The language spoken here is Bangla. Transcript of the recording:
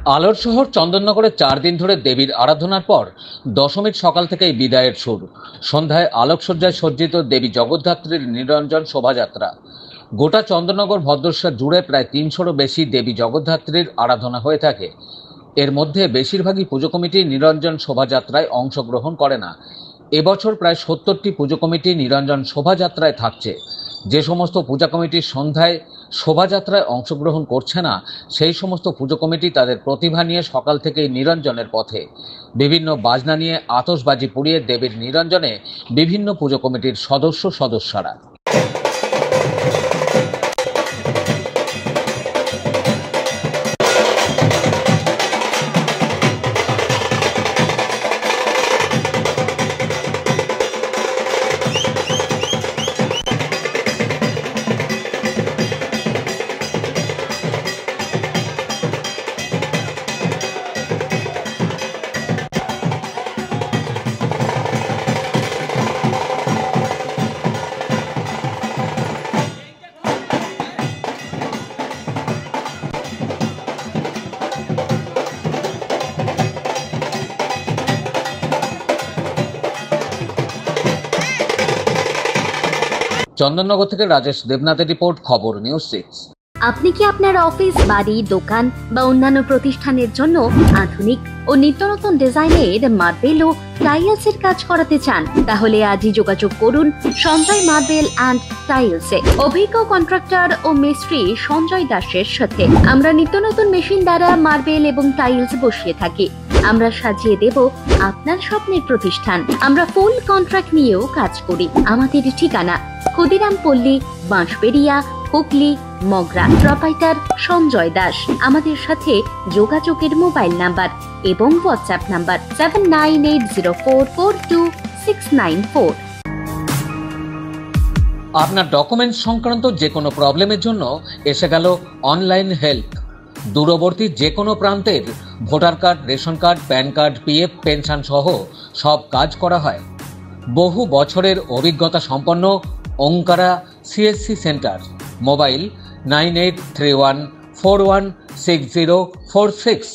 আলোর শহর চন্দননগরে 4 দিন ধরে দেবীর আরাধনার পর দশমীর সকাল থেকেই বিদায়ের সুর। সন্ধ্যায় আলোকসজ্জায় সজ্জিত দেবী জগদ্ধাত্রীর নিরঞ্জন শোভাযাত্রা। গোটা চন্দননগর ভদ্রেশ্বর জুড়ে প্রায় 300-রও বেশি দেবী জগদ্ধাত্রীর আরাধনা হয়ে থাকে। এর মধ্যে বেশিরভাগই পুজো কমিটি নিরঞ্জন শোভাযাত্রায় অংশগ্রহণ করে না। এবছর প্রায় 70টি পুজো কমিটি নিরঞ্জন শোভাযাত্রায় থাকছে। যে সমস্ত পূজা কমিটির সন্ধ্যায় শোভাযাত্রায় অংশগ্রহণ করছে না, সেই সমস্ত পুজো কমিটি তাদের প্রতিভা নিয়ে সকাল থেকেই নিরঞ্জনের পথে। বিভিন্ন বাজনা নিয়ে আতশবাজি পুড়িয়ে দেবীর নিরঞ্জনে বিভিন্ন পুজো কমিটির সদস্যরা। চন্দননগর থেকে রাজেশ দেবনাথের রিপোর্ট, খবর নিউজ 6। আপনি কি আপনার অফিস, বাড়ি, দোকান বা অন্যান্য প্রতিষ্ঠানের জন্য আধুনিক ও নিত্য নতুন ডিজাইনের মার্বেল ও টাইলসের কাজ করাতে চান? তাহলে আজই যোগাযোগ করুন সঞ্জয় মার্বেল অ্যান্ড টাইলসে। অভিজ্ঞ কন্ট্রাক্টর ও মিস্ত্রি সঞ্জয় দাসের সাথে আমরা নিত্য নতুন মেশিন দ্বারা মার্বেল এবং টাইলস বসিয়ে থাকি। আমরা সাজিয়ে দেব আপনার স্বপ্নের প্রতিষ্ঠান। আমরা ফুল কন্ট্রাক্ট নিয়েও কাজ করি। আমাদের ঠিকানা ক্ষুদিরাম পল্লী, বাঁশবেড়িয়া, হুগলি, মগরা। প্রোপাইটার সঞ্জয় দাস। আমাদের সাথে যোগাযোগের মোবাইল নাম্বার এবং হোয়াটসঅ্যাপ নাম্বার 7980442694। আপনার ডকুমেন্টস সংক্রান্ত যে কোনো প্রবলেমের জন্য এসে গেল অনলাইন হেল্প। দূরবর্তী যে কোনো প্রান্তের voter card, ration card, pan card, PF, pension সহ সব কাজ করা হয়। বহু বছরের অভিজ্ঞতা সম্পন্ন ওঙ্কারা সিএসসি সেন্টার। মোবাইল 9831416046।